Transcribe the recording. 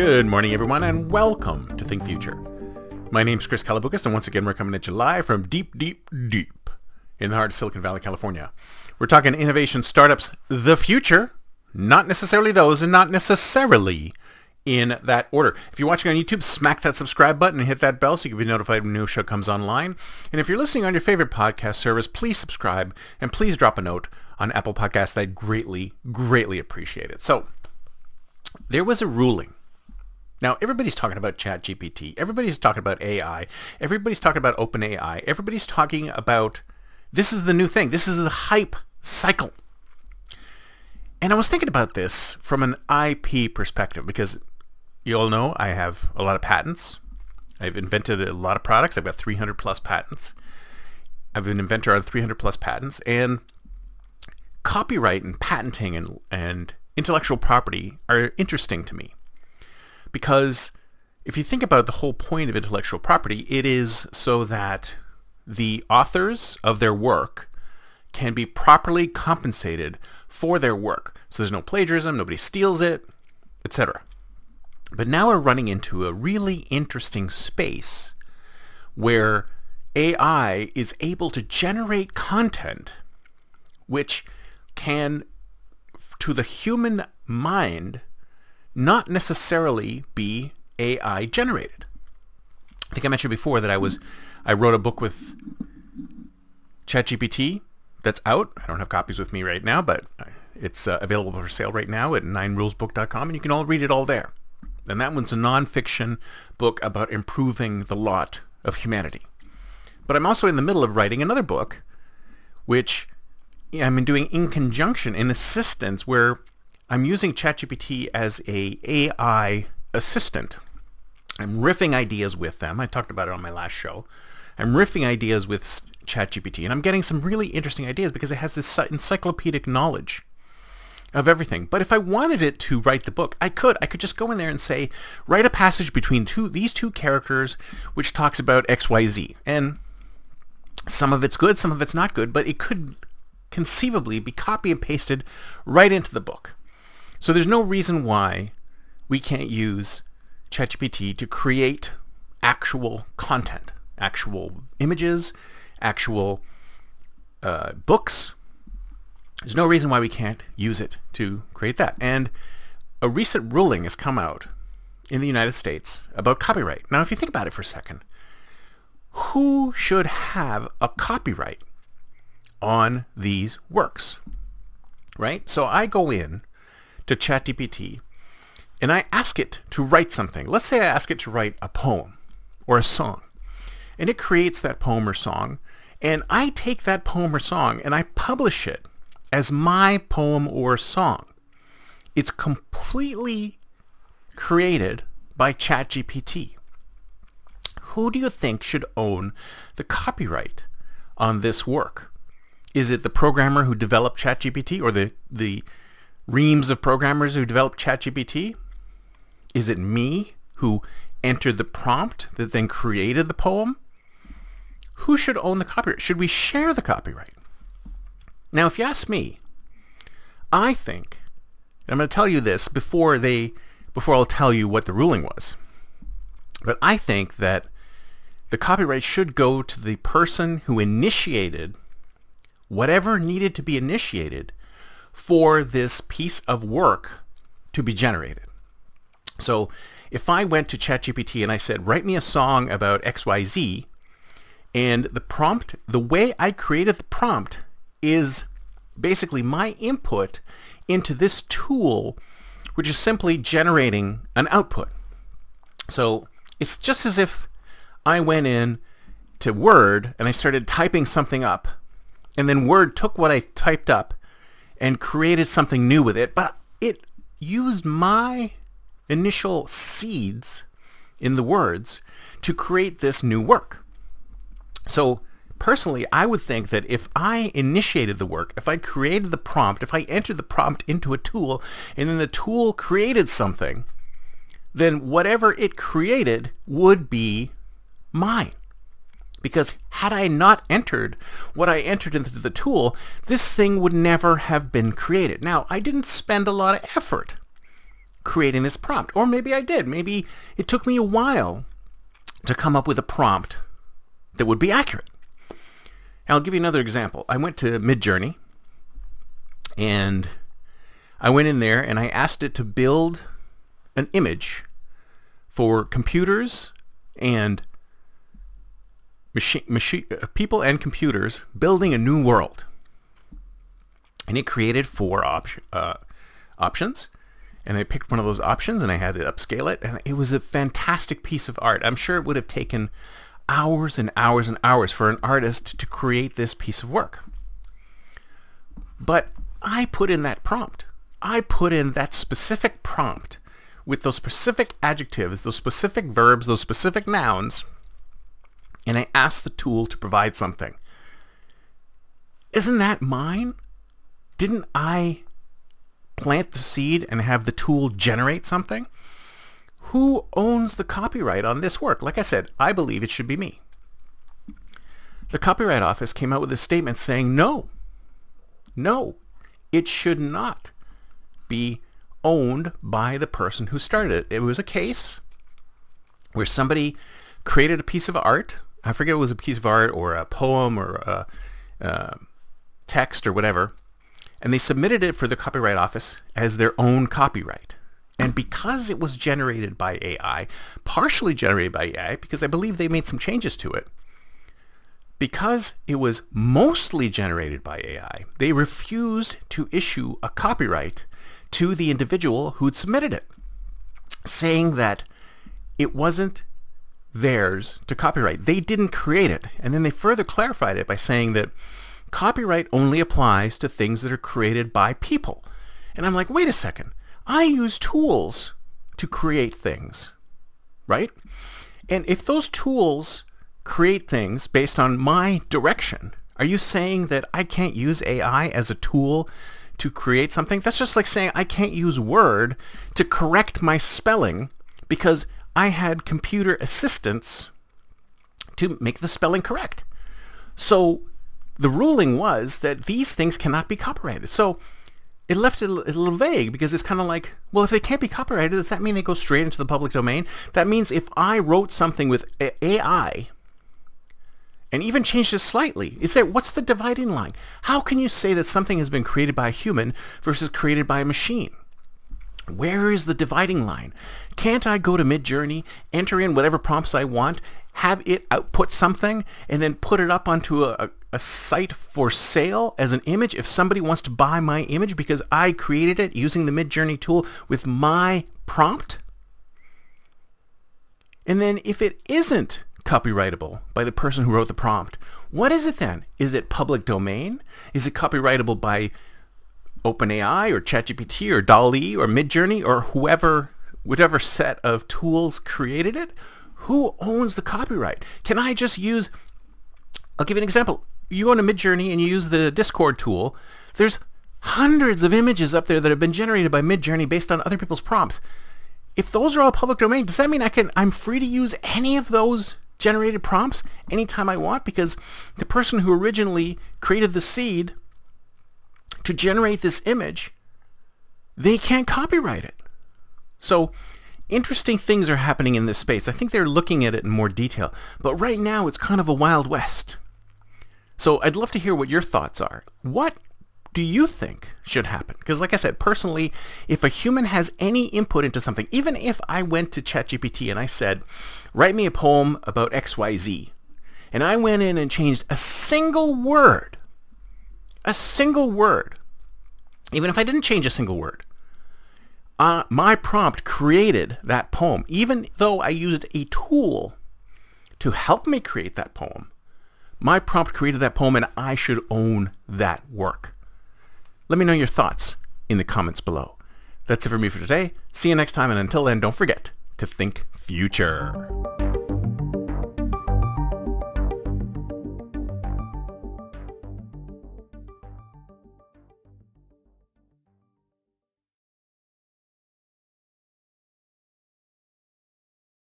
Good morning, everyone, and welcome to Think Future. My name's Chris Calabucas, and once again, we're coming at you live from deep in the heart of Silicon Valley, California. We're talking innovation, startups, the future, not necessarily those, and not necessarily in that order. If you're watching on YouTube, smack that subscribe button and hit that bell so you can be notified when a new show comes online. And if you're listening on your favorite podcast service, please subscribe and please drop a note on Apple Podcasts. I'd greatly appreciate it. So, there was a ruling. Now, everybody's talking about ChatGPT. Everybody's talking about AI. Everybody's talking about OpenAI. Everybody's talking about this is the new thing. This is the hype cycle. And I was thinking about this from an IP perspective because you all know I have a lot of patents. I've invented a lot of products. I've got 300 plus patents. I've been an inventor on 300 plus patents. And copyright and patenting and intellectual property are interesting to me. Because if you think about the whole point of intellectual property, it is so that the authors of their work can be properly compensated for their work. So there's no plagiarism, nobody steals it, etc. But now we're running into a really interesting space where AI is able to generate content which can, to the human mind, not necessarily be AI generated. I think I mentioned before that I wrote a book with ChatGPT that's out. I don't have copies with me right now, but it's available for sale right now at 9rulesbook.com, and you can all read it all there. And that one's a nonfiction book about improving the lot of humanity. But I'm also in the middle of writing another book, which I'm doing in conjunction, in assistance, where I'm using ChatGPT as a AI assistant. I'm riffing ideas with them. I talked about it on my last show. I'm riffing ideas with ChatGPT, and I'm getting some really interesting ideas because it has this encyclopedic knowledge of everything. But if I wanted it to write the book, I could just go in there and say, write a passage between these two characters which talks about XYZ. And some of it's good, some of it's not good, but it could conceivably be copy and pasted right into the book. So there's no reason why we can't use ChatGPT to create actual content, actual images, actual books. There's no reason why we can't use it to create that. And a recent ruling has come out in the United States about copyright. Now, if you think about it for a second, who should have a copyright on these works, right? So I go in to ChatGPT and I ask it to write something. Let's say I ask it to write a poem or a song, and it creates that poem or song, and I take that poem or song and I publish it as my poem or song. It's completely created by ChatGPT. Who do you think should own the copyright on this work? Is it the programmer who developed ChatGPT, or the reams of programmers who developed ChatGPT? Is it me who entered the prompt that then created the poem? Who should own the copyright? Should we share the copyright? Now, if you ask me, I think, I'm going to tell you this before I'll tell you what the ruling was, but I think that the copyright should go to the person who initiated whatever needed to be initiated for this piece of work to be generated. So if I went to ChatGPT and I said, write me a song about XYZ, and the prompt, the way I created the prompt is basically my input into this tool, which is simply generating an output. So it's just as if I went in to Word and I started typing something up, and then Word took what I typed up and created something new with it, but it used my initial seeds in the words to create this new work. So personally, I would think that if I initiated the work, if I created the prompt, if I entered the prompt into a tool, and then the tool created something, then whatever it created would be mine. Because had I not entered what I entered into the tool, this thing would never have been created. Now, I didn't spend a lot of effort creating this prompt. Or maybe I did. Maybe it took me a while to come up with a prompt that would be accurate. I'll give you another example. I went to Midjourney, and I went in there and I asked it to build an image for computers and people and computers building a new world. And it created 4 options. And I picked one of those options and I had to upscale it. And it was a fantastic piece of art. I'm sure it would have taken hours and hours and hours for an artist to create this piece of work. But I put in that prompt. I put in that specific prompt with those specific adjectives, those specific verbs, those specific nouns, and I asked the tool to provide something. Isn't that mine? Didn't I plant the seed and have the tool generate something? Who owns the copyright on this work? Like I said, I believe it should be me. The Copyright Office came out with a statement saying no, it should not be owned by the person who started it. It was a case where somebody created a piece of art. I forget if it was a piece of art or a poem or a text or whatever, and they submitted it for the Copyright Office as their own copyright. And because it was generated by AI, partially generated by AI, because I believe they made some changes to it, because it was mostly generated by AI, they refused to issue a copyright to the individual who'd submitted it, saying that it wasn't theirs to copyright. They didn't create it. And then they further clarified it by saying that copyright only applies to things that are created by people. And I'm like, wait a second. I use tools to create things, right? And if those tools create things based on my direction, are you saying that I can't use AI as a tool to create something? That's just like saying I can't use Word to correct my spelling because I had computer assistants to make the spelling correct. So the ruling was that these things cannot be copyrighted. So it left it a little vague because it's kind of like, well, if they can't be copyrighted, does that mean they go straight into the public domain? That means if I wrote something with AI and even changed it slightly, what's the dividing line? How can you say that something has been created by a human versus created by a machine? Where is the dividing line? Can't I go to Midjourney, enter in whatever prompts I want, have it output something, and then put it up onto a site for sale as an image if somebody wants to buy my image because I created it using the Midjourney tool with my prompt? And then if it isn't copyrightable by the person who wrote the prompt, what is it then? Is it public domain? Is it copyrightable by OpenAI or ChatGPT or DALL-E or Midjourney or whatever set of tools created it? Who owns the copyright? Can I just use, I'll give you an example. You go to Midjourney and you use the Discord tool. There's hundreds of images up there that have been generated by Midjourney based on other people's prompts. If those are all public domain, does that mean I'm free to use any of those generated prompts anytime I want? Because the person who originally created the seed to generate this image, they can't copyright it. So interesting things are happening in this space. I think they're looking at it in more detail. But right now, it's kind of a Wild West. So I'd love to hear what your thoughts are. What do you think should happen? Because like I said, personally, if a human has any input into something, even if I went to ChatGPT and I said, write me a poem about XYZ, and I went in and changed a single word, even if I didn't change a single word, my prompt created that poem, even though I used a tool to help me create that poem. My prompt created that poem and I should own that work. Let me know your thoughts in the comments below. That's it for me for today. See you next time, and until then, don't forget to think future.